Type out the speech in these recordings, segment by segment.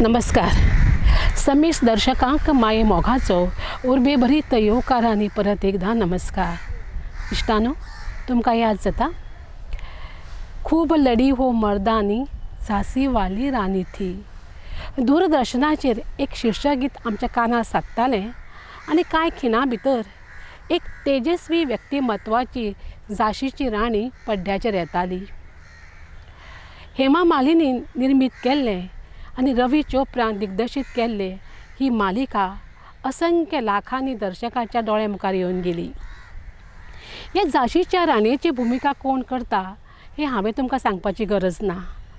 नमस्कार. समीस दर्शकांक माये मोगाचो उर्बे भरीत येवकारांनी परत एकदा नमस्कार. इश्टानो, तुमकां याद जाता खूब लडी हो मर्दांनी झांसी वाली रानी थी. दूरदर्शनाचेर एक शीर्षक गीत आमच्या कानार सादतालें आनी कांय खिणां भितर एक तेजस्वी व्यक्तिमत्वाची झांसीची राणी पड्ड्याचेर येताली. हेमा मालिनीन निर्मीत केल्लें आनी रवी चोप्रान दिग्दर्शीत केल्ले ही मालिका असंख्य लाखांनी दर्शकांच्या दोळ्या मुखार येवन गेली. हे झांसीच्या राणयेची भुमिका कोण करता हें हांवें तुमकां सांगपाची गरज ना.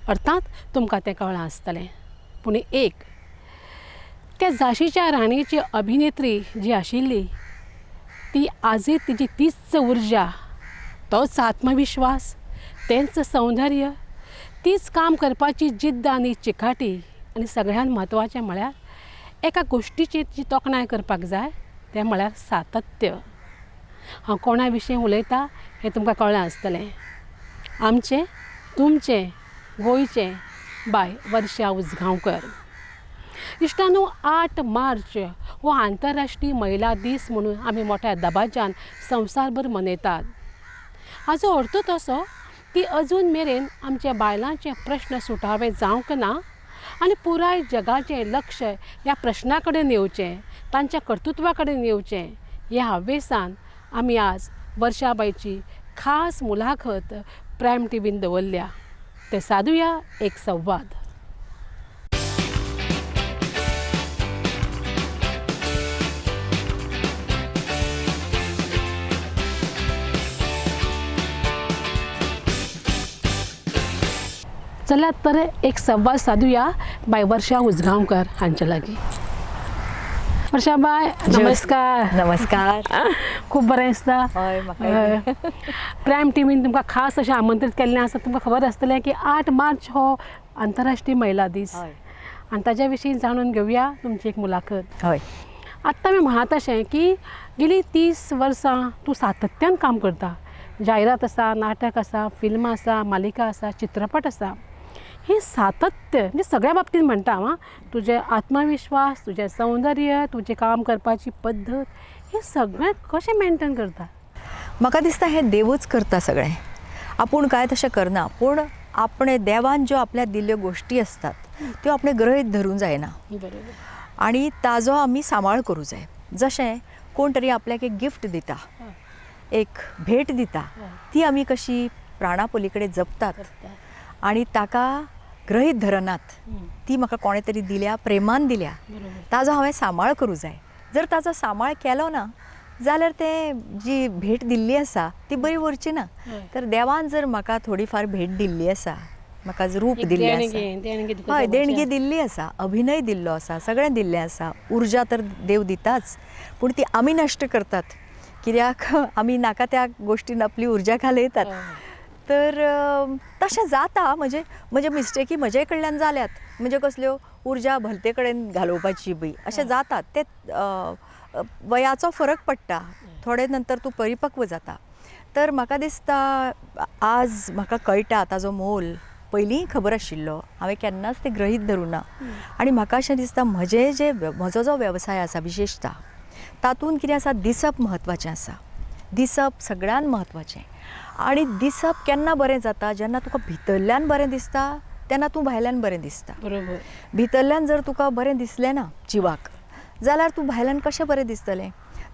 अर्थात तुमकां तें कळ्ळां आसतलें. पूण एक त्या झांसीच्या राणयेची अभिनेत्री जी आशिल्ली ती आजय तिची तीच उर्जा, तोच आत्मविश्वास, तेंच सौंदर्य, तीच काम करपाची जिद्द आनी चिकाटी आनी सगळ्यांत म्हत्वाचें म्हळ्यार एका गोश्टीची जी तोखणाय करपाक जाय तें म्हळ्यार सातत्य. हांव कोणा विशीं उलयतां हें तुमकां कळ्ळें आसतलें. आमचें तुमचें गोंयचें बाय वर्षा उजगांवकर. इश्टानो, 8 मार्च हो आंतरराष्ट्रीय महिला दीस म्हणून आमी मोठ्या दबाज्यान संवसारभर मनयतात. हाचो अर्थूच असो की अजून मेरेन आमच्या बायलांचे प्रश्न सुटावे जावंक ना आनी पुराय जगाचें लक्ष ह्या प्रश्ना कडेन येवचें, तांच्या कर्तृत्वा कडेन येवचें ह्या हावेसान आमी आज वर्षाबाईची खास मुलाखत प्रायम टीव्हीन दवरल्या. ते सादुया एक संवाद. चला तर एक संवाद साधूया बाय वर्षा उजगांवकर हांचे लागीं. वर्षाबाई नमस्कार. नमस्कार. खूब बरें दिसता. प्रायम टीव्हीन तुमकां खास अशें आमंत्रीत केल्लें आसा. तुमकां खबर आसतलें की 8 मार्च हो आंतरराष्ट्रीय महिला दीस आनी ताच्या विशीं जाणून घेवया तुमची एक मुलाखत. हय. आत्तां हांवें म्हणत अशें की गेलीं 30 वर्सां तूं सातत्यान काम करता. जायरात आसा, नाटक आसा, फिल्म आसा, मालिका आसा, चित्रपट आसा. हे सातत्य म्हणजे सगळ्या बाबतींत म्हणटा हांव. तुजें आत्मविश्वास, तुजें सौंदर्य, तुजें काम करपाची पद्दत, हें सगळें कशें मेंटेन करता? म्हाका दिसता हें देवूच करता सगळें. आपूण कांय तशें करना. पूण आपणे देवान ज्यो आपल्या दिल्ल्यो गोश्टी आसतात त्यो आपणे गृहीत धरूंक जायना आनी ताजो आमी सांबाळ करूं जाय. जशें कोण तरी आपल्याक एक गिफ्ट दिता, एक भेट दिता, ती आमी कशी प्राणा पलीकडे जपतात आनी ताका गृहीत धरनात. ती म्हाका कोणे तरी दिल्या, प्रेमान दिल्या, ताजो हांवें सांबाळ करूं जाय. जर ताजो सांबाळ केलो ना जाल्यार ते जी भेट दिल्ली आसा ती बरी उरची ना. तर देवान जर म्हाका थोडी फार भेट दिल्ली आसा, म्हाका रूप दिल्लें आसा, हय, देणगी दिल्ली आसा, अभिनय दिल्लो आसा, सगळें दिल्लें आसा, उर्जा तर देव दिताच, पूण ती आमी नश्ट करतात. कित्याक आमी नाका त्या गोश्टीन आपली उर्जा घालयतात. तर तशें जाता. म्हणजे मिस्टेकी म्हजे कडल्यान जाल्यात. म्हणजे कसल्यो उर्जा भलते कडेन घालोवपाची बी अशें जातात. ते वयाचो फरक पडटा. थोडे नंतर तूं परिपक्व जाता. तर म्हाका दिसता आज म्हाका कळटा ताजो मोल. पयलीं खबर आशिल्लो, हांवें केन्नाच तें गृहीत धरूं ना. आनी म्हाका अशें दिसता म्हजो जो वेवसाय आसा विशेशता तातूंत कितें आसा, दिसप म्हत्वाचें आसा. दिसप सगळ्यान म्हत्वाचें. आनी दिसप केन्ना बरें जाता, जेन्ना तुका भितरल्यान बरें दिसता तेन्ना तूं भायल्यान बरें दिसता. बरोबर. भितरल्यान जर तुका बरें दिसलें ना जिवाक जाल्यार तूं भायल्यान कशें बरें दिसतलें.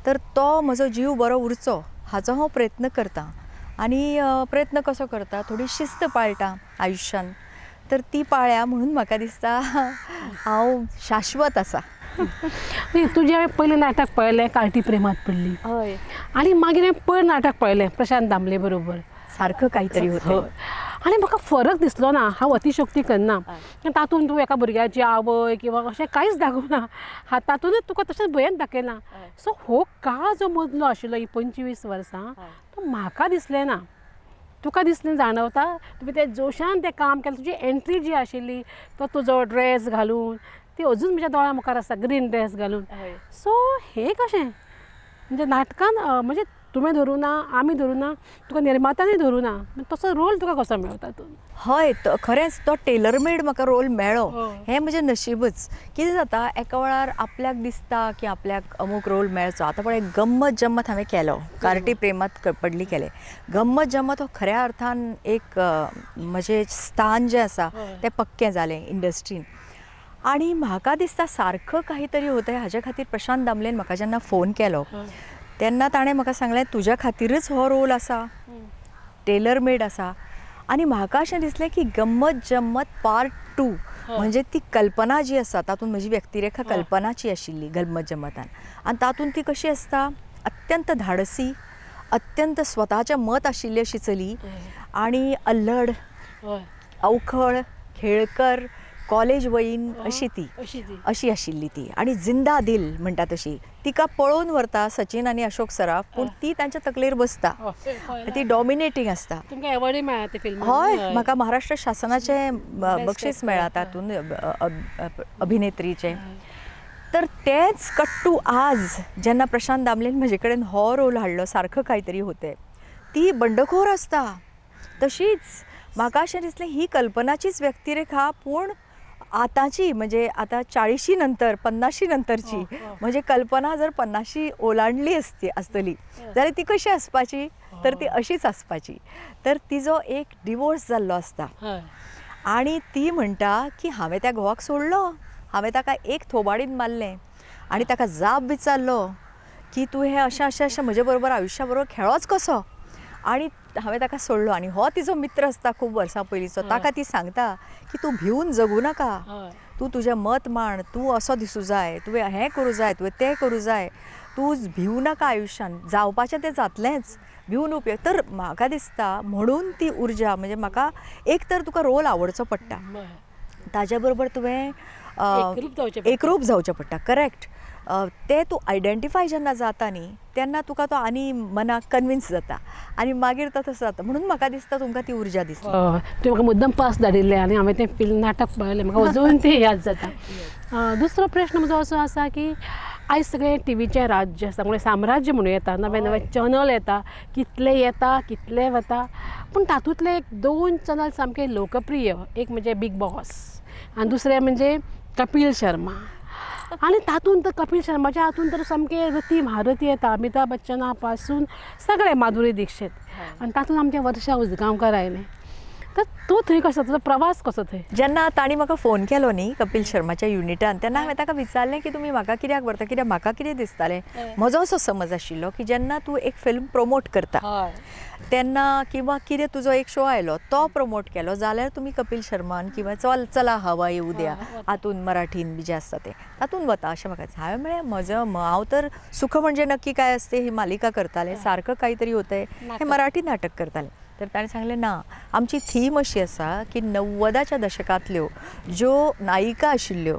तर तो म्हजो जीव बरो उरचो हाचो हांव प्रयत्न करतां. आनी प्रयत्न कसो करता, थोडी शिस्त पाळटा आयुश्यान. तर ती पाळ्ळ्या म्हणून म्हाका दिसता हांव शाश्वत आसा. तुजें हांवें पयलें नाटक पळयलें, कार्टी प्रेमात पडली. हय. आनी मागीर हांवें पयर नाटक पळयलें प्रशांत दामले बरोबर. सारखं कांयतरी होतं. आनी म्हाका फरक दिसलो ना. हांव अतिशक्ती करना. तातूंत तूं एका भुरग्याची आवय किंवा अशें कांयच दाखोवना. तातूंतच तुका तशेंच भयन दाखयना. सो हो काळ जो मदलो आशिल्लो ही 25 वर्सां, तो म्हाका दिसलें ना. तुका दिसलें जाणवता? तुवें तें जोशान तें काम केलें. तुजी एंट्री जी आशिल्ली, तो तुजो ड्रेस घालून, ती अजून म्हज्या दोळ्या मुखार आसा, ग्रीन ड्रेस घालून. सो हें कशें म्हणजे नाटकान म्हणजे तुवें धरूं ना आमी धरूं ना तुका निर्मात्यानूय धरूं ना तसो रोल तुका कसो मेळ्ळो तातूंत? हय खरेंच तो टेलर मेड म्हाका रोल मेळ्ळो हय. हें म्हजें नशीबच. कितें जाता एका वेळार आपल्याक दिसता की आपल्याक अमूक रोल मेळचो. आतां पळय गंमत जम्मत हांवें केलो, कार्टी प्रेमात पडली केलें. गंमत जम्मत हो खऱ्या अर्थान एक म्हजें स्थान जें आसा तें पक्कें जालें इंडस्ट्रीन. आणि म्हाका दिसता सारखं काही तरी होतंय हाज्या खातीर प्रशांत दामलेन म्हाका जेन्ना फोन केलो तेन्ना ताणें म्हाका सांगलें तुज्या खातीरच हो रोल आसा, टेलर मेड आसा. आनी म्हाका अशें दिसलें की गंमत जम्मत पार्ट 2 म्हणजे ती कल्पना जी आसा तातूंत म्हजी व्यक्तिरेखा कल्पनाची आशिल्ली गंमत जम्मतान. आनी तातूंत ती कशी आसता अत्यंत धाडसी, अत्यंत स्वताचें मत आशिल्ली अशी चली आनी अल्लड, अवखळ, खेळकर, कॉलेज वयीन अशी ती अशी आशिल्ली ती. आनी जिंदा दिल म्हणटा तशी. तिका पळोवन व्हरता सचिन आनी अशोक सराफ पूण ती तांच्या तकलेर बसता. ती डॉमिनेटींग आसता. तुमकां एवॉर्डूय मेळ्ळा ते फिल्म? हय म्हाका महाराष्ट्र शासनाचें बक्षीस मेळ्ळा तातूंत अभिनेत्रीचें. तर तेंच कट्टू आज जेन्ना प्रशांत दामलेन म्हजे कडेन हो रोल हाडलो सारखं कांय होते ती बंडखोर आसता तशीच. म्हाका अशें दिसलें ही कल्पनाचीच व्यक्तिरेखा पूण आतांची म्हणजे आतां 40 नंतर 50 नंतरची. म्हणजे कल्पना जर 50 ओलांडली आसतली जाल्यार ती कशी आसपाची तर ती अशीच आसपाची. तर तिजो एक डिवोर्स जाल्लो आसता आनी ती म्हणटा की हांवें त्या घोवाक सोडलो, हांवें ताका एक थोबाडीन मारलें आनी ताका जाप विचारलो की तूं हें अशें म्हजे बरोबर आयुश्या बरोबर खेळोच कसो. आनी हांवें ताका सोडलो आनी हो तिजो मित्र आसता खूब वर्सां पयलींचो ताका ती सांगता की तूं भिवून जगूं नाका, तूं तुजें मत मांड, तूं असो दिसूं जाय, तुवें हें करूं जाय, तुवें तें करूं जाय, तूं भिवूं नाका आयुश्यान, जावपाचें तें जातलेंच, भिवून उपयोग. तर म्हाका दिसता म्हणून ती उर्जा म्हणजे म्हाका एक तर तुका रोल आवडचो पडटा ताजे बरोबर तुवें एकरूप जावचें पडटा. करेक्ट. तें तूं आयडेंटिफाय जेन्ना जाता न्ही तेन्ना तुका तो आनी मनाक कन्विन्स जाता आनी मागीर तो तसो जाता. म्हणून म्हाका दिसता तुमकां ती उर्जा दिसता. तुवें म्हाका मुद्दम पास धाडिल्लें आनी हांवें तें फिल्म नाटक पळयलें म्हाका अजून तें याद जाता. दुसरो प्रश्न म्हजो असो आसा की आयज सगळें टीव्हीचें राज्य आसा म्हणजे साम्राज्य म्हणूं येता, नवे नवे चॅनल येता, कितले वता पूण तातूंतले 2 चॅनल सामके लोकप्रिय. एक म्हणजे बिग बॉस आनी दुसरें म्हणजे कपिल शर्मा. आनी तातूंत तर कपिल शर्माच्या हातून तर सामके रती म्हारती येता, अमिताभ बच्चना पासून सगळे, माधुरी दीक्षित आनी तातूंत आमचे वर्षा उजगांवकर आयले. तर तूं थंय कसो, तुजो प्रवास कसो थंय? जेन्ना ताणी म्हाका फोन केलो न्ही कपिल शर्माच्या युनिटान तेन्ना हांवें ताका विचारलें की तुमी म्हाका कित्याक व्हरता, कित्याक म्हाका कितें दिसतालें म्हजो असो समज आशिल्लो की जेन्ना तूं एक फिल्म प्रमोट करता तेन्ना किंवा कितें तुजो एक शो आयलो तो प्रमोट केलो जाल्यार तुमी कपिल शर्मान किंवा चला हवा येऊ द्या हातून मराठीन बी जें आसता तें तातूंत वता अशें म्हाका. हांवें म्हळें हांव तर सुख म्हणजे नक्की काय असते ही मालिका करतालें, सारखं कांय तरी होतंय हें मराठी नाटक करतालें. तर ताणें सांगलें ना आमची थीम अशी आसा की 90च्या दशकांतल्यो ज्यो नायिका आशिल्ल्यो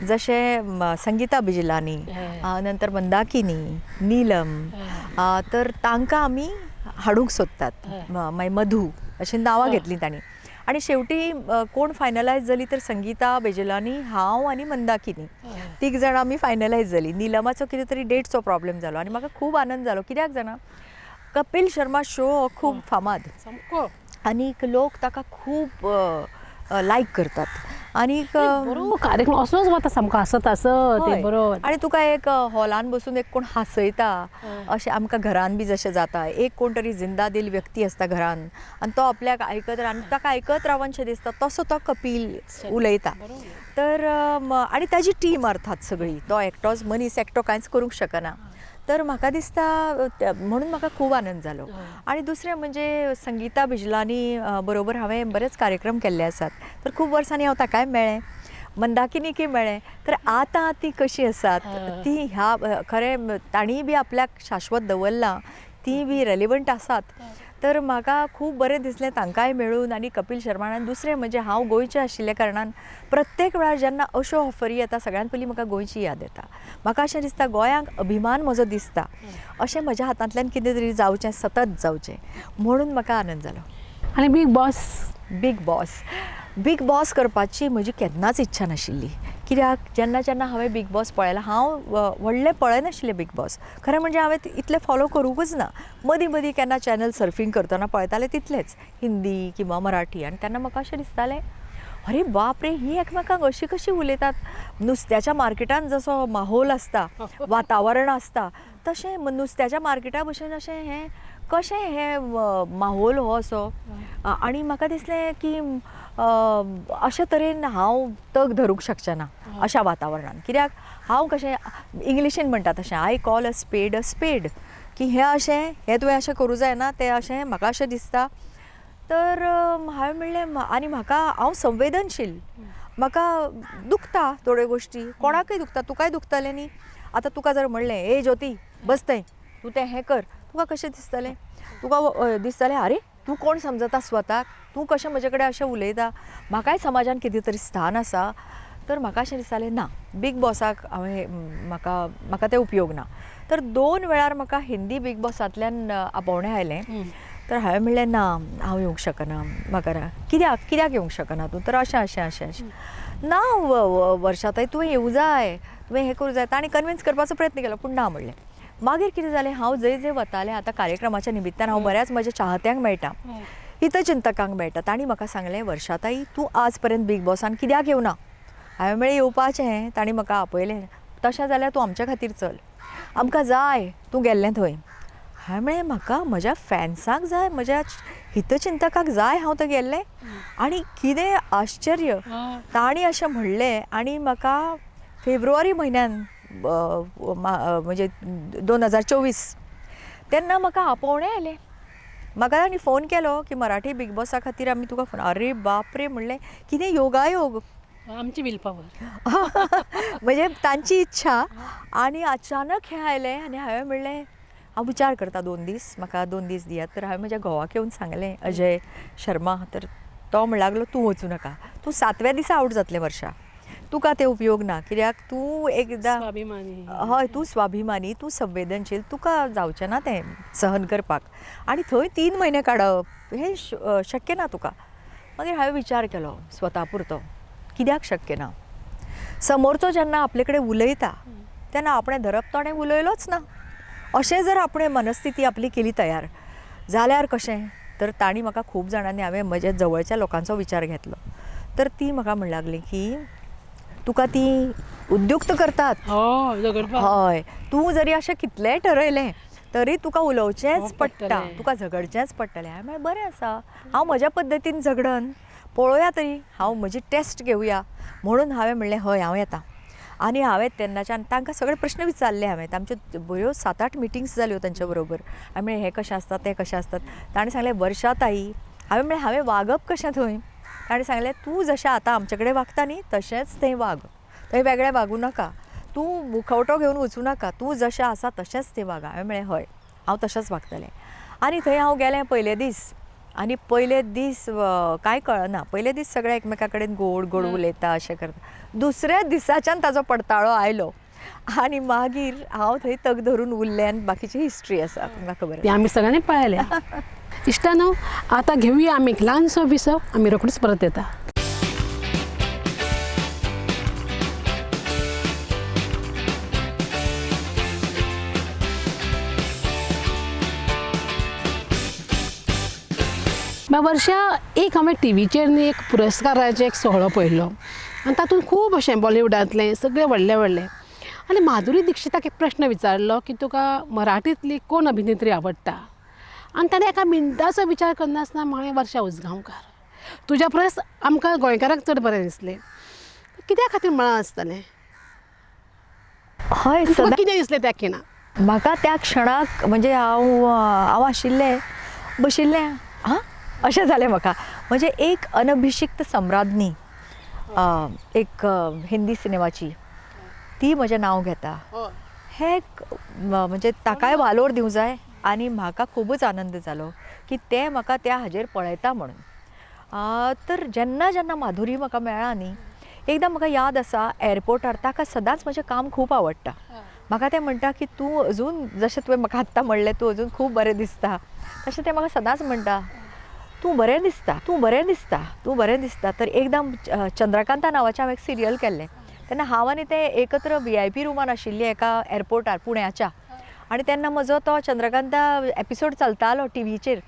जशें संगीता बिजलानी, नंतर मंदाकिनी, नीलम, तर तांकां आमी हाडूंक सोदतात. मागीर मधू अशीं नांवां घेतलीं तांणी. आनी शेवटी कोण फायनलायज जाली तर संगीता बेजलानी, हांव आनी मंदाकिनी 3 जाणां आमी फायनलायज जालीं. नीलमाचो कितें तरी डेटचो प्रॉब्लेम जालो आनी म्हाका खूब आनंद जालो. कित्याक जाणा कपिल शर्मा शो हो खूब फामाद आनीक लोक ताका खूब लायक करतात आनीक कार्यक्रम असोच वता सामको हसत ते बरोबर. आनी तुका एक हॉलान बसून एक कोण हांसयता अशें आमकां घरान बी जशें जाता. एक कोण तरी जिंदा दिल व्यक्ती आसता घरान आनी तो आपल्याक आयकत आनी ताका आयकत रावनशें दिसता तसो तो कपिल उलयता. तर आनी ताजी टीम अर्थात सगळी, तो एकटोच मनीस एकटो कांयच करूंक शकना. तर म्हाका दिसता म्हणून म्हाका खूब आनंद जालो. आनी दुसरें म्हणजे संगीता बिजलानी बरोबर हांवें बरेच कार्यक्रम केल्ले आसात. तर खूब वर्सांनी हांव ताकाय मेळ्ळें, मंदाकिनीकय मेळ्ळें. तर आतां ती कशी आसात ती ह्या खरें तांणी बी आपल्याक शाश्वत दवरलां, ती बी रेलिवंट आसात. तर म्हाका खूब बरें दिसलें तांकांय मेळून आनी कपिल शर्मान. दुसरें म्हणजे हांव गोंयचें आशिल्ल्या कारणान प्रत्येक वेळार जेन्ना अश्यो ऑफरी येता सगळ्यान पयलीं म्हाका गोंयची याद येता. म्हाका अशें दिसता गोंयांक अभिमान म्हजो दिसता अशें म्हज्या हातांतल्यान कितें तरी जावचें, सतत जावचें म्हणून म्हाका आनंद जालो. आनी बिग बॉस बिग बॉस करपाची म्हजी केन्नाच इच्छा नाशिल्ली. कित्याक जेन्ना जेन्ना हांवें बिग बॉस पळयला, हांव व्हडलें पळयनाशिल्लें बिग बॉस. खरें म्हणजे हांवें इतलें फॉलो करूंकच ना. मदीं मदीं केन्ना चॅनल सर्फींग करतना पळयतालें तितलेंच, हिंदी किंवा मराठी. आनी तेन्ना म्हाका अशें दिसतालें, अरे बाप रे, ही एकामेकांक अशी कशी उलयतात. नुस्त्याच्या मार्केटान जसो माहोल आसता, वातावरण आसता, तशें नुस्त्याच्या मार्केटा भशेन अशें हें कशें हें माहोल हो असो. आनी म्हाका दिसलें की अशे तरेन हांव तग धरूंक शकचें ना अशा वातावरणान. कित्याक हांव कशें इंग्लिशीन म्हणटा तशें, आय कॉल अ स्पेड, की हें अशें, हें तुवें अशें करूं जायना, तें अशें म्हाका अशें दिसता. तर हांवें म्हणलें, आनी म्हाका, हांव संवेदनशील, म्हाका दुखता थोड्यो गोश्टी, कोणाकय दुखता, तुकाय दुखतलें न्ही. आतां तुका जर म्हणलें, ए ज्योती बस थंय, तूं तें हें कर, तुका कशें दिसतलें? तुका दिसतलें, अरे तूं कोण समजता स्वताक, तूं कशें म्हजे कडेन अशें उलयता, म्हाकाय समाजान कितें तरी स्थान आसा. तर म्हाका अशें दिसतालें, ना, बिग बॉसाक म्हाका तें उपयोग ना. तर 2 वेळार म्हाका हिंदी बिग बॉसांतल्यान आपोवणें आयलें. तर हांवें म्हणलें, ना, हांव येवंक शकना, म्हाका कित्याक येवंक शकना तूं? तर अशें ना वर्षाताई, तुवें येवं जाय, तुवें हें करूं जाय. ताणें कन्विन्स करपाचो प्रयत्न केलो, पूण ना म्हणलें. मागीर कितें जालें, हांव जंय वतालें, आतां कार्यक्रमाच्या निमित्तान हांव बऱ्याच म्हज्या चाहत्यांक मेळटा, हितचिंतकांक मेळटा. तांणी म्हाका सांगलें, वर्षाताई, तूं आज पर्यंत बिग बॉसान कित्याक येवना? हांवें म्हणलें, येवपाचें. तांणी म्हाका आपयलें. तशें जाल्यार तूं आमच्या खातीर चल, आमकां जाय तूं गेल्लें थंय. हांवें म्हणलें, म्हाका म्हज्या फॅन्सांक जाय, म्हज्या हितचिंतकांक जाय हांव थंय गेल्लें. आनी कितें आश्चर्य, तांणी अशें म्हणलें. आनी म्हाका फेब्रुवारी म्हयन्यान म्हणजे 2024 तेन्ना म्हाका आपोवणें आयलें. म्हाका तांणी फोन केलो की मराठी बिग बॉसा खातीर आमी तुका फोन. अरे बाप रे, म्हणलें, कितें योगायोग, आमची विल पॉवर. म्हणजे तांची इच्छा. आनी अचानक हें आयलें. आनी हांवें म्हणलें, हांव विचार करता 2 दीस, म्हाका 2 दीस दियात. तर हांवें म्हज्या घोवाक येवन सांगलें, अजय शर्मा. तर तो म्हणूंक लागलो, तूं वचूं नाका, तूं 7व्या दिसा आवट जातलें वर्षा, तुका तें उपयोग ना. कित्याक तूं एकदां, हय, तूं स्वाभिमानी, तूं संवेदनशील, तुका जावचें ना तें सहन करपाक. आनी थंय 3 म्हयने काडप हें शक्य ना तुका. मागीर हांवें विचार केलो स्वता पुरतो, कित्याक शक्य ना? समोरचो जेन्ना आपले कडेन उलयता तेन्ना आपणें धरप तोणें उलयलोच ना. अशें जर आपणें मनस्थिती आपली केली तयार, जाल्यार कशें? तर तांणी म्हाका खूब जाणांनी, हांवें म्हज्या जवळच्या लोकांचो विचार घेतलो. तर ती म्हाका म्हणूंक लागली की तुका ती उद्युक्त करतात, हय, तूं जरी अशें कितलेंय ठरयलें तरी तुका उलोवचेंच पडटा, तुका झगडचेंच पडटलें. हांवें म्हणलें, बरें आसा, हांव म्हज्या पद्दतीन झगडन, पळोवया तरी, हांव म्हजी टेस्ट घेवया. म्हणून हांवें म्हणलें, हय, हांव येतां. आनी हांवें तेन्नाच्यान तांकां सगळे प्रश्न विचारले. हांवें तांच्यो बऱ्यो 7-8 मिटिंग्स जाल्यो तांच्या बरोबर. हांवें म्हणलें, हें कशें आसता, तें कशें आसतात. ताणें सांगलें, वर्षा ताई, हांवें म्हणलें, हांवें वागप कशें थंय? ताणें सांगलें, तूं जशें आतां आमचे कडेन वागता न्ही, तशेंच थंय वाग, थंय वेगळें वागूं नाका, तूं मुखवटो घेवन वचूं नाका, तूं जशें आसा तशेंच थंय वागा. हांवें म्हणलें, हय, हांव तशेंच वागतलें. आनी थंय हांव गेलें पयले दीस. आनी पयले दीस कांय कळना. पयले दीस सगळे एकामेका कडेन गोड उलयता, अशें करता. दुसऱ्या दिसाच्यान ताजो पडताळो आयलो. आनी मागीर हांव थंय तग धरून उरलें. आनी बाकीची हिस्ट्री आसा, तुमकां खबर ती आमी सगळ्यांनी पळयल्या. इश्टानो, आतां घेवया आमी एक ल्हानसो विसव. आमी रोखडीच परत येता. वर्षा, एक हांवें टीव्हीचेर न्ही एक पुरस्काराचो एक सोहळो पळयल्लो. आनी तातूंत खूब अशें बॉलिवूडांतलें सगळें व्हडलें. आनी माधुरी दिक्षिताक एक प्रश्न विचारलो की तुका मराठींतली कोण अभिनेत्री आवडटा? आनी ताणें एका मिनटाचो विचार करनासतना म्हळें, वर्षा उसगांवकार. तुज्या परस आमकां गोंयकारांक चड बरें दिसलें. कित्या खातीर म्हळां आसतलें? हय, कितें दिसलें त्या खिणा? म्हाका त्या क्षणाक म्हणजे हांव आशिल्लें, बशिल्लें, हां, अशें जालें म्हाका. म्हणजे एक अनभिशिक्त सम्राज्ञी, एक हिंदी सिनेमाची, ती म्हजें नांव घेता. हें म्हणजे ताकाय वालोर दिवं जाय. आनी म्हाका खूबच आनंद जालो की तें म्हाका त्या हाजेर पळयता म्हणून. तर जेन्ना जेन्ना माधुरी म्हाका मेळ्ळा न्ही, एकदां म्हाका याद आसा, एअरपोर्टार ताका सदांच म्हजें काम खूब आवडटा. म्हाका तें म्हणटा की तूं अजून, जशें तुवें म्हाका आत्तां म्हणलें, तूं अजून खूब बरें दिसता, तशें तें म्हाका सदांच म्हणटा. तूं बरें दिसता, तूं बरें दिसता, तूं बरें दिसता. तर एकदम चंद्रकांता नांवाचें हांवें एक सिरियल केल्लें. तेन्ना हांव आनी ते एकत्र VIP रुमान आशिल्ली एका एअरपोर्टार पुण्याच्या. आनी तेन्ना म्हजो तो चंद्रकांता एपिसोड चलतालो टीव्हीचेर.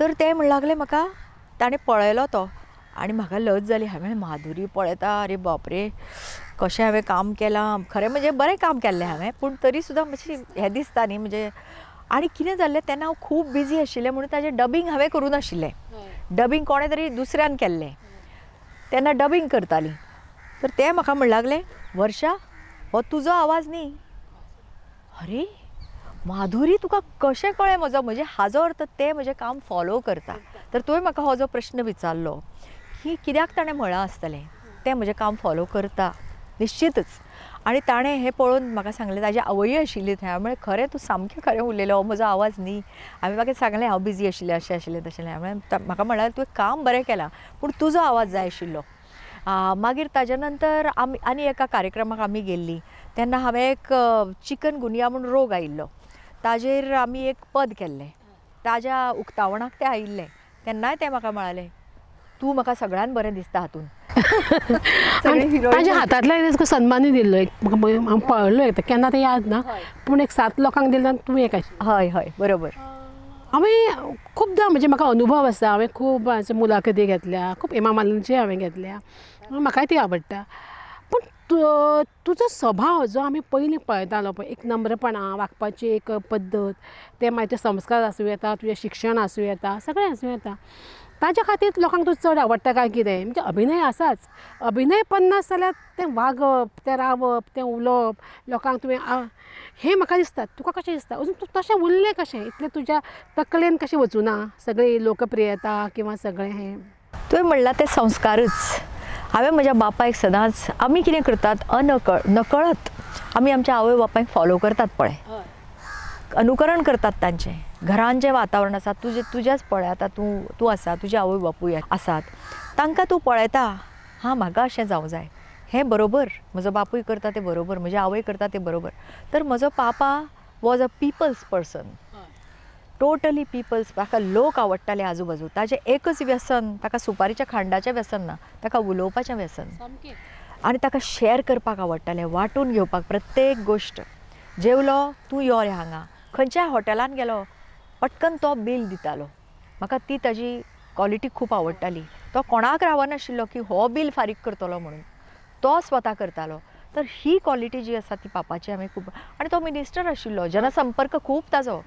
तर ते म्हणू लागले म्हाका, ताणें पळयलो तो आनी म्हाका लज जाली. हांवें माधुरी पळयता, अरे बापरे कशें हांवें काम केलां. खरें म्हणजे बरें काम केल्लें हांवें, पूण तरी सुद्दां मातशें हें दिसता न्ही. म्हणजे आनी कितें जाल्लें तेन्ना हांव खूब बिजी आशिल्लें म्हणून ताजें डबिंग हांवें करूं नाशिल्लें. डबिंग कोणें तरी दुसऱ्यान केल्लें. तेन्ना डबिंग करतालीं. तर ते म्हाका म्हणू लागले, वर्षा हो तुजो आवाज न्ही. अरे माधुरी तुका कशें कळ्ळें म्हजो. म्हणजे हाजो अर्थ ते म्हजें काम फॉलो करता. तर तुवें म्हाका हो जो प्रश्न विचारलो की कित्याक ताणें म्हळां आसतलें, तें म्हजें काम फॉलो करता निश्चितच. आनी ताणें हें पळोवन म्हाका सांगलें, ताजी आवय आशिल्ली थंय. हांवें म्हणलें खरें तूं सामकें खरें उलयलें, हो म्हजो आवाज न्ही. हांवें म्हाका सांगलें हांव बिजी आशिल्लें, अशें आशिल्लें तशें. हांवें म्हाका म्हळ्यार तुवें काम बरें केलां पूण तुजो आवाज जाय आशिल्लो. मागीर ताजे नंतर आनी एका कार्यक्रमाक आमी गेल्लीं. तेन्ना हांवें एक चिकन गुनिया म्हूण रोग आयिल्लो. ताजेर आमी एक पद केल्लें. ताज्या उक्तावणाक ते आयिल्ले. तेन्नाय ते म्हाका म्हणाले, तूं म्हाका सगळ्यान बरें दिसता हातून. ताज्या हातांतल्यान तुका सन्मानूय दिल्लो एक. म्हाका पळयलो एक केन्ना तें याद ना, पूण एक 7 लोकांक दिलो तूं एक आशिल्ली. हय हय बरोबर. हांवें खुबदां म्हणजे म्हाका अनुभव आसा. हांवें खूब मुलाखती घेतल्या, खूब हेमा मालिनीचे हांवें घेतल्या. म्हाकाय ती आवडटा. पूण तुजो स्वभाव जो आमी पयलीं पळयतालो पळय, एक नम्रपणां, वागपाची एक पद्दत, ते मागीर ते संस्कार आसूं येता, तुजें शिक्षण आसूं येता, सगळें आसूं येता. ताच्या खातीर लोकांक तुजें चड आवडटा काय कितें. म्हणजे अभिनय आसाच, अभिनय पण नासल्यार तें वागप, तें रावप, तें उलोवप, लोकांक तुवें हें म्हाका दिसता. तुका कशें दिसता अजून तूं तशें उरलें कशें, इतलें तुज्या तकलेन कशें वचूना सगळी लोकप्रियता किंवा सगळें हें. तुवें म्हणलां ते संस्कारच. हांवें म्हज्या बापायक सदांच, आमी कितें करतात नकळत आमी आमच्या आवय बापायक फॉलो करतात पळय, अनुकरण करतात तांचें. घरान जें वातावरण आसा तुजेंच पळय. आतां तूं आसा, तुजे आवय बापूय आसात, तांकां तूं पळयता, हां म्हाका अशें जावं जाय, हें बरोबर. म्हजो बापूय करता तें बरोबर, म्हजी आवय करता तें बरोबर. तर म्हजो पापा was a people's person, totally people's. ताका लोक आवडटाले आजू बाजू. ताजें एकच व्यसन, ताका सुपारीच्या खांडाचें व्यसन ना, ताका उलोवपाचें व्यसन. आनी ताका शॅर करपाक आवडटालें, वांटून घेवपाक प्रत्येक गोश्ट. जेवलो तूं यो रे हांगा, खंयच्याय हॉटेलान गेलो पटकन तो बील दितालो. म्हाका ती ताजी क्वॉलिटी खूब आवडटाली. तो कोणाक रावनाशिल्लो की हो बील फारीक करतलो म्हणून, तो स्वता करतालो. तर ही क्वॉलिटी जी आसा ती पापाची हांवें खूब. आनी तो मिनिस्टर आशिल्लो, जनसंपर्क खूब ताजो.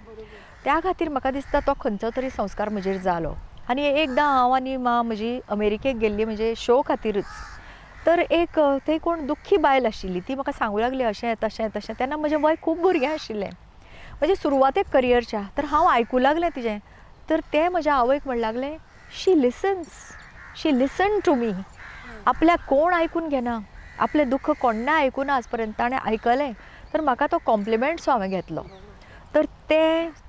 त्या खातीर म्हाका दिसता तो खंयचो तरी संस्कार म्हजेर जालो. आनी एकदां हांव आनी म्हजी अमेरिकेक गेल्ली म्हणजे शो खातीरच. तर एक थंय कोण दुख्खी बायल आशिल्ली, ती म्हाका सांगूं लागली अशें तशें तशें. तेन्ना म्हजें वय खूब भुरगें आशिल्लें, म्हणजे सुरवातेक करियरच्या. तर हांव आयकूं लागलें तिजें. तर ते म्हज्या आवयक म्हणू लागलें, शी लिसन टू मी. आपल्याक कोण आयकून घेना, आपलें दुख्ख कोण्णा आयकुना आज पर्यंत. ताणें आयकलें. तर म्हाका तो कॉम्प्लिमेंट्स हांवें घेतलो. तर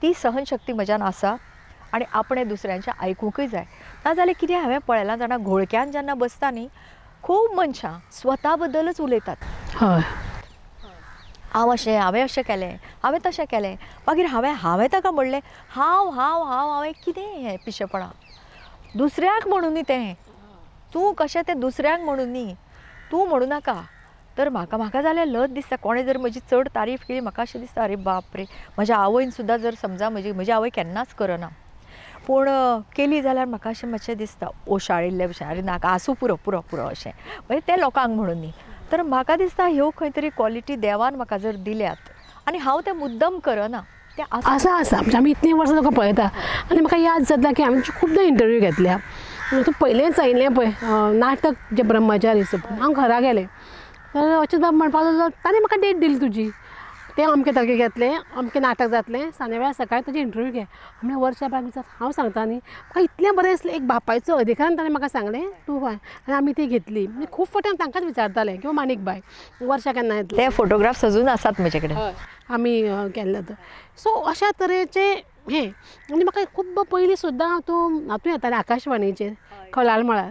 ती सहनशक्ती म्हज्यान आसा आनी आपणें दुसऱ्यांचें आयकूंकय जाय. नाजाल्यार कितें हांवें पळयलां जाणा, घोळक्यान जेन्ना बसता न्ही, खूब मनशां स्वता बद्दलच उलयतात. हय, हांवें अशें केलें, हांवें तशें केलें. मागीर हांवें ताका म्हणलें, हांवें कितें हें पिशेपणां. दुसऱ्याक म्हणून न्ही तें, तूं कशें तें दुसऱ्यांक म्हणून न्ही, तूं म्हणूं नाका. तर म्हाका जाल्यार लज दिसता. कोणें जर म्हजी चड तारीफ केली, म्हाका अशें दिसता अरे बाप रे. म्हज्या आवयन सुद्दां जर समजा म्हजी आवय केन्नाच करना, पूण केली जाल्यार म्हाका अशें मातशें दिसता ओशाळिल्लें भशेन. अरे नाका, आसूं पुरो अशें. म्हणजे तें लोकांक म्हणून न्ही. तर म्हाका दिसता ह्यो खंय तरी क्वॉलिटी देवान म्हाका जर दिल्यात आनी हांव तें मुद्दम करना, तें आसा. म्हणजे आमी इतलीं वर्सां तुका पळयता. आनी म्हाका याद जाता की हांवें खुबदां इंटरव्यू घेतल्या. तूं पयलेंच आयिल्लें पळय नाटक जें ब्रह्मचारीचो, हांव घरा गेलें. तर अच्युत बाब म्हणपाक लागलो, ताणें म्हाका डेट दिली तुजी, तें अमके तारखेक घेतलें, अमकें नाटक जातलें, सांजे वेळार सकाळीं तुजी इंटरव्यू घे. हांवें वर्सा बाय विचार हांव सांगता न्ही. म्हाका इतलें बरें दिसलें. एक बापायचो अधिकारान ताणें म्हाका सांगलें तूं हय. आनी आमी ती घेतली. म्हणजे खूब फावटी हांव तांकांच विचारतालें किंवा माणिक बाय वर्सा केन्ना येतलें. ते फोटोग्राफ्स अजून आसात म्हजे कडेन. आमी केल्ले तर. सो अशा तरेचे हें. आनी म्हाका खूब पयलीं सुद्दां हातूं येतालें आकाशवाणीचेर खलाल मळार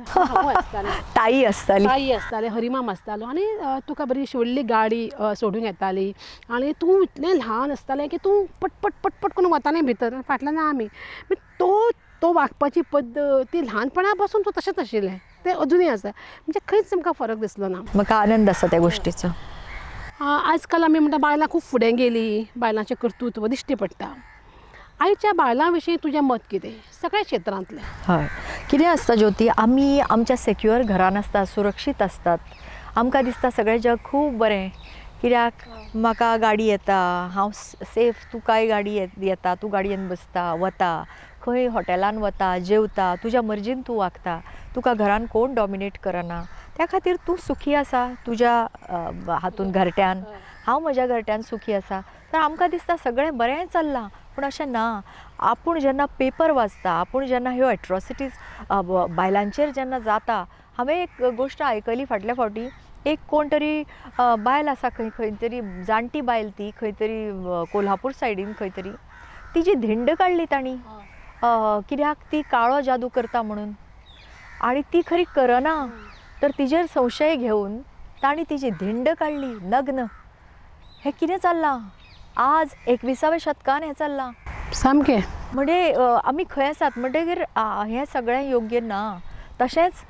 ताई आसताले, हरिमाम आसतालो. आनी तुका बरी शिवल्ली गाडी सोडूंक येताली. आनी तूं इतलें ल्हान आसतालें की तूं पटपट करून वतालें भितर, फाटल्यान आमी. तो तो वागपाची पद्दत ती ल्हानपणा पासून तो तशेंच आशिल्लें ते अजुनूय आसा म्हणजे खंयच आमकां फरक दिसलो ना. म्हाका आनंद आसा त्या गोश्टीचो. आजकाल आमी म्हणटा बायलां खूब फुडें गेलीं, बायलांचें कर्तृत्व दिश्टी पडटा. आयच्या बायलां विशीं तुजें मत कितें सगळ्या क्षेत्रांतलें? हय, कितें आसता ज्योती, आमी आमच्या सेक्युअर घरान आसतात, सुरक्षीत असतात. आमकां दिसता सगळें जग खूब बरें, कित्याक म्हाका गाडी येता, हांव सेफ, तुकाय गाडी येता, तूं गाडयेन बसता, वता, खंय हॉटेलान वता, जेवता, तुज्या मर्जीन तूं वागता, तुका घरान कोण डॉमिनेट करना, त्या खातीर तूं सुखी आसा तुज्या हातून घरट्यान, हांव म्हज्या घरट्यान सुखी आसा. तर आमकां दिसता सगळें बरें चल्लां. पूण अशें ना. आपूण जेन्ना पेपर वाचता, आपूण जेन्ना ह्यो एट्रॉसिटीज बायलांचेर जेन्ना जाता, हांवें एक गोश्ट आयकली फाटल्या फावटी. एक कोण तरी बायल आसा खंय तरी जाणटी बायल, ती खंय तरी कोल्हापूर सायडीन खंय तरी, तिची धिंड काडली तांणी, कित्याक ती काळो जादू करता म्हणून, आनी ती खरी करना. तर तिजेर संशय घेवन तांणी तिची धिंड काडली नग्न. हें कितें चल्लां? आज 21व्या शतकान हें चल्लां सामकें. म्हणजे आमी खंय आसात म्हणटकीर हें सगळें योग्य ना. तशेंच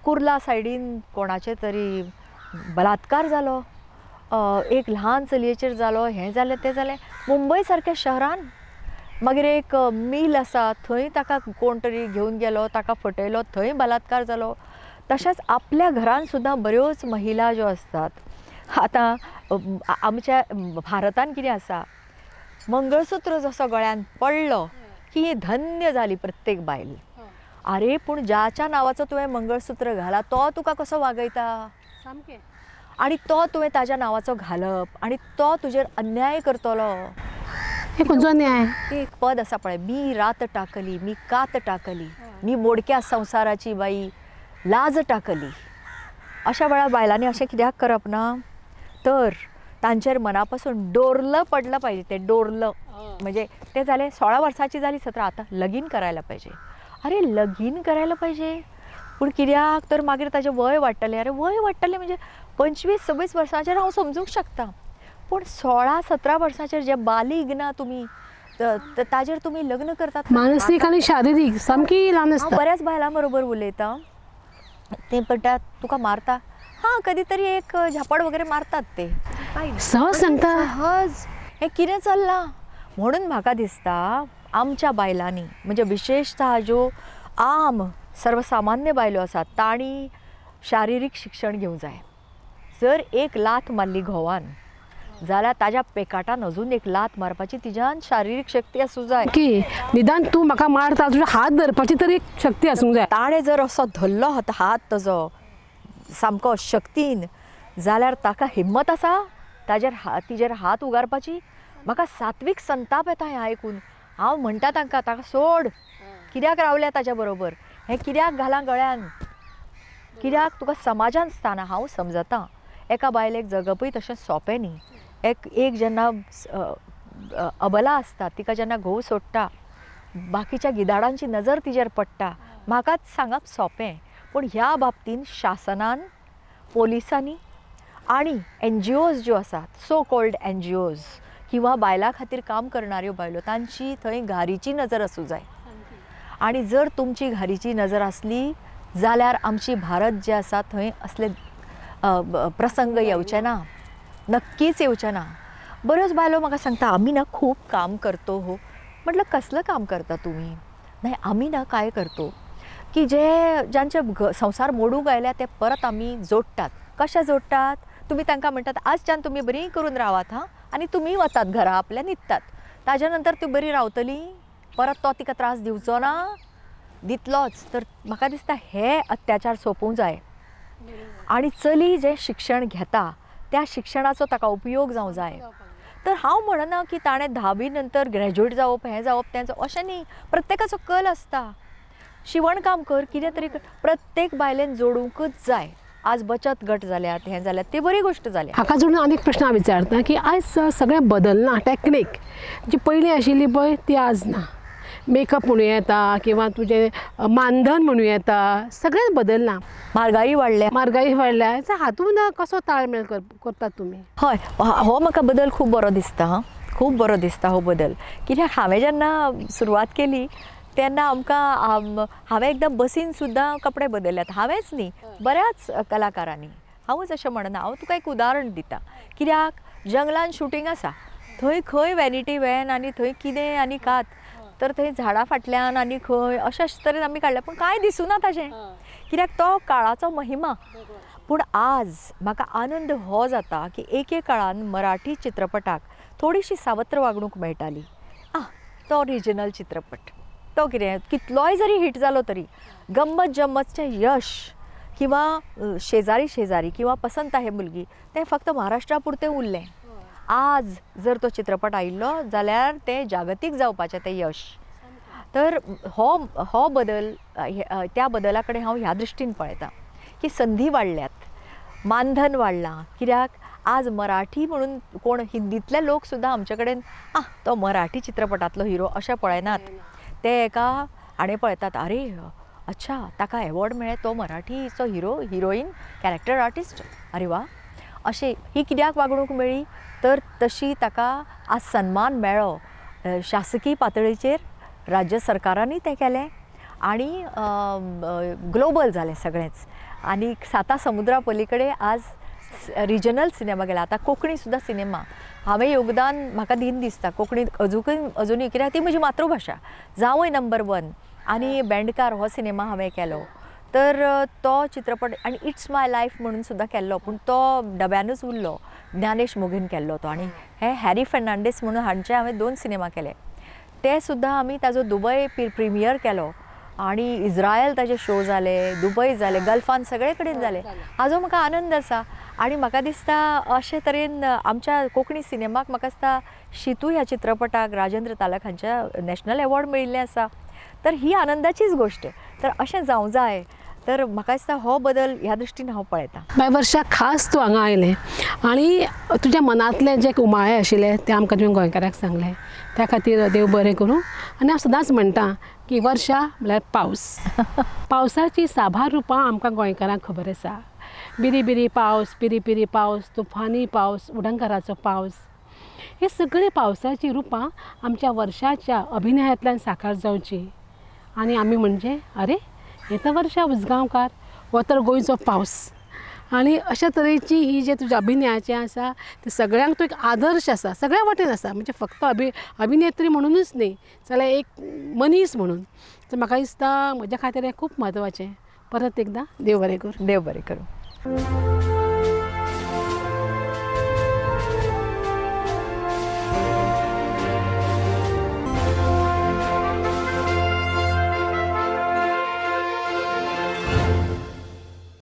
कुर्ला सायडीन कोणाचे तरी बलात्कार जालो, एक ल्हान चलयेचेर जालो, हें जालें तें जालें. मुंबय सारक्या शहरान मागीर एक मिल आसा, थंय ताका कोण तरी घेवन गेलो, ताका फटयलो, थंय बलात्कार जालो. तशेंच आपल्या घरान सुद्दां बऱ्योच महिला ज्यो आसतात. आतां आमच्या भारतान कितें आसा, मंगळसूत्र जसो गळ्यान पडलो की धन्य जाली प्रत्येक बायल. आरे पूण ज्याच्या नांवाचो तुवें मंगळसूत्र घाला तो तुका कसो वागयता, सामकें. आनी तो तुवें ताज्या नांवाचो घालप आनी तो तुजेर अन्याय करतलो. हे खंयचो न्याय? एक पद आसा पळय, मी रात टाकली, मी कात टाकली, मी मोडक्या संवसाराची बाई लाज टाकली. अशा वेळार बायलांनी अशें कित्याक करप ना? तर तांचेर मनापासून डोरलं पडलं पाहिजे. ते डोरलं म्हणजे ते जालें 16 वर्साची जाली 17, आता लगीन करायला पाहिजे. अरे लगीन करायला पाहिजे, पूण कित्याक? तर मागीर ताजें वय वाडटलें. अरे वय वाडटलें म्हणजे 25-26 वर्सांचेर हांव समजूंक शकता, पूण 16-17 वर्सांचेर जे बालीग ना तुमी, ताजेर तुमी लग्न करतात. मानसीक आनी शारिरीक सामकी ल्हान हांव आसता. बऱ्याच बायलां बरोबर उलयतां, ते म्हणटात तुका मारता. हां, कधी तरी एक झापड वगैरे मारतात ते, सहज सांगता. सहज. हें कितें चल्लां? म्हणून म्हाका दिसता आमच्या बायलांनी, म्हणजे विशेषतः ज्यो सर्वसामान्य बायलो आसात, तांणी शारिरीक शिक्षण घेवंक जाय. जर एक लाथ मारली घोवान जाल्यार ताज्या पेकाटान अजून एक लाथ मारपाची तिज्यान शारिरीक शक्ती आसूं जाय. की निदान तूं म्हाका मारता तुजो हात धरपाची तरी एक शक्ती आसूंक जाय. ताणें जर असो धरलो हात ताजो सामको शक्तीन, जाल्यार ताका हिम्मत आसा तिजेर हात उगारपाची. म्हाका सात्वीक संताप येता हें आयकून. हांव म्हणटा ताका सोड, कित्याक रावल्या ताच्या बरोबर, हें कित्याक घाला गळ्यान, कित्याक तुका समाजान स्थान. हांव समजतां एका बायलेक जगपूय तशें सोंपें न्ही. एक जेन्ना अबला आसता, तिका जेन्ना घोव सोडटा, बाकीच्या गिदाडांची नजर तिजेर पडटा, म्हाकाच सांगप सोंपें. पूण ह्या बाबतीन शासनान, पोलिसांनी आनी NGOs ज्यो आसात, सो कॉल्ड NGOs किंवा बायलां खातीर काम करणाऱ्यो बायलो, तांची थंय घारीची नजर आसूं जाय. आनी जर तुमची घारीची नजर आसली जाल्यार आमची भारत जे आसा थंय असले प्रसंग येवचे ना, नक्कीच येवचे ना. बऱ्योच बायलो म्हाका सांगता आमी ना खूब काम करतो हो. म्हटलं कसलं काम करता तुमी? नाही, आमी ना काय करतो की ज्यांचे संसार मोडूंक आयल्या ते परत आमी जोडटात. कशें जोडटात? तुमी तांकां म्हणटात आजच्यान तुमी बरी करून रावात हां, आनी तुमी वतात घरा आपल्या न्हिदतात. ताज्या नंतर ती बरी रावतली, परत तो तिका त्रास दिवचो ना, दितलोच. तर म्हाका दिसता हे अत्याचार सोंपूंक जाय. आनी चली जें शिक्षण घेता त्या शिक्षणाचो ताका उपयोग जावंक जाय. तर हांव म्हणना की ताणें 10वी नंतर ग्रॅज्युएट जावप, हें जावप, तें जावप, अशें न्ही. प्रत्येकाचो कल आसता. शिवणकाम कर, कितें तरी कर, प्रत्येक बायलेन जोडूंकच जाय. आज बचत गट जाल्यात, हें जाल्यात, ती बरी गोश्ट जाल्या. हाका जोडून आनीक प्रश्न हांव विचारता की आयज सगळें बदलना. टॅक्नीक जी पयलीं आशिल्ली पळय ती आज ना. मेकअप म्हणूं येता किंवा तुजें मानधन म्हणूं येता, सगळेंच बदलना. म्हारगाई वाडल्या. हातून कसो ताळमेळ करतात तुमी? हय, हो म्हाका बदल खूब बरो दिसता. खूब बरो दिसता हो बदल. कित्याक हांवें जेन्ना सुरवात केली तेन्ना आमकां हांवें एकदां बसीन सुद्दां कपडे बदलल्यात. हांवेंच न्ही, बऱ्याच कलाकारांनी. हांवूच अशें म्हणना, हांव तुका एक उदाहरण दितां. कित्याक जंगलान शुटींग आसा, थंय खंय वॅनिटी वॅन आनी थंय कितें आनी कात, तर थंय झाडां फाटल्यान आनी खंय अशे तरेन आमी काडलें, पूण कांय दिसूना ताचें. कित्याक तो काळाचो महिमा. पूण आज म्हाका आनंद हो जाता की एके काळान मराठी चित्रपटाक थोडीशी सावत्र वागणूक मेळटाली. तो रिजनल चित्रपट, तो कितें कितलोय जरी हिट जालो तरी गंमत जम्मतचें यश किंवा शेजारी शेजारी किंवा पसंत आहे मुलगी तें फक्त महाराष्ट्रा पुरतें उरलें. आज जर तो चित्रपट आयिल्लो जाल्यार तें जागतीक जावपाचें तें यश. तर हो बदल, त्या बदला कडेन हांव ह्या दृश्टीन पळयतां की संधी वाडल्यात, मानधन वाडलां. कित्याक आज मराठी म्हणून कोण हिंदीतले लोक सुद्दां आमचे कडेन तो मराठी चित्रपटांतलो हिरो अशें पळयनात. ते एका आनी पळयतात, अरे अच्छा ताका एवॉर्ड मेळ्ळे, तो मराठीचो हिरो, हिरोईन, कॅरेक्टर आर्टिस्ट, अरे वा. अशें ही कित्याक वागणूक मेळ्ळी, तर तशी ताका आज सन्मान मेळ्ळो. शासकीय पातळीचेर राज्य सरकारांनी तें केलें आनी ग्लोबल जालें सगळेंच. आनी 7 समुद्रा पलीकडे आज रिजनल सिनेमा गेला. आतां कोंकणी सुद्दां सिनेमा हांवें योगदान म्हाका दिन दिसता कोंकणीत अजुनूय, कित्याक ती म्हजी मातृभाशा. जावंय नंबर 1 आनी बेंडकार हो सिनेमा हांवें केलो, तर तो चित्रपट आनी इट्स माय लायफ म्हणून सुद्दां केल्लो, पूण तो डब्यानूच उरलो. ज्ञानेश मोगीन केल्लो तो. आनी हे हॅरी फर्नांडीस म्हणून हांचे हांवें 2 सिनेमा केले. ते सुद्दां आमी ताजो दुबय प्रिमियर केलो आनी इज्रायल ताजे शो जाले, दुबय जाले, गल्फान सगळे कडेन जाले. हाजो म्हाका आनंद आसा. आनी म्हाका दिसता अशे तरेन आमच्या कोंकणी सिनेमाक म्हाका दिसता शितू ह्या चित्रपटाक राजेंद्र तालक हांच्या नॅशनल एवॉर्ड मेळिल्लें आसा. तर ही आनंदाचीच गोश्ट. तर अशें जावं जाय. तर म्हाका दिसता हो बदल ह्या दृश्टीन हांव पळयतां. बाय वर्षा खास तूं हांगा आयलें आनी तुज्या मनांतलें जें उमाळे आशिल्लें तें आमकां तुवें गोंयकाराक सांगलें. त्या खातीर देव बरें करूं. आनी हांव सदांच म्हणटां की वर्षा म्हळ्यार पावस. पावसाची साबार रुपां आमकां गोंयकारांक खबर आसा. बिरी बिरी पावस, पिरी पिरी पावस, तुफानी पावस, उडंगराचो पावस. हे सगळे पावसाची रुपां आमच्या वर्षाच्या अभिनयांतल्यान साकार जावची. आनी आमी म्हणजे अरे हे तर वर्षा उजगांवकार, हो तर गोंयचो पावस. आनी अशा तरेची ही जे तुज्या अभिनयाचें आसा तें सगळ्यांक तो एक आदर्श आसा, सगळ्या वाटेन आसा. म्हणजे फक्त अभिनेत्री म्हणूनच न्ही, जाल्यार एक मनीस म्हणून. तर म्हाका दिसता म्हज्या खातीर हें खूब म्हत्वाचें. परत एकदां देव बरें करूं. देव बरें करूं.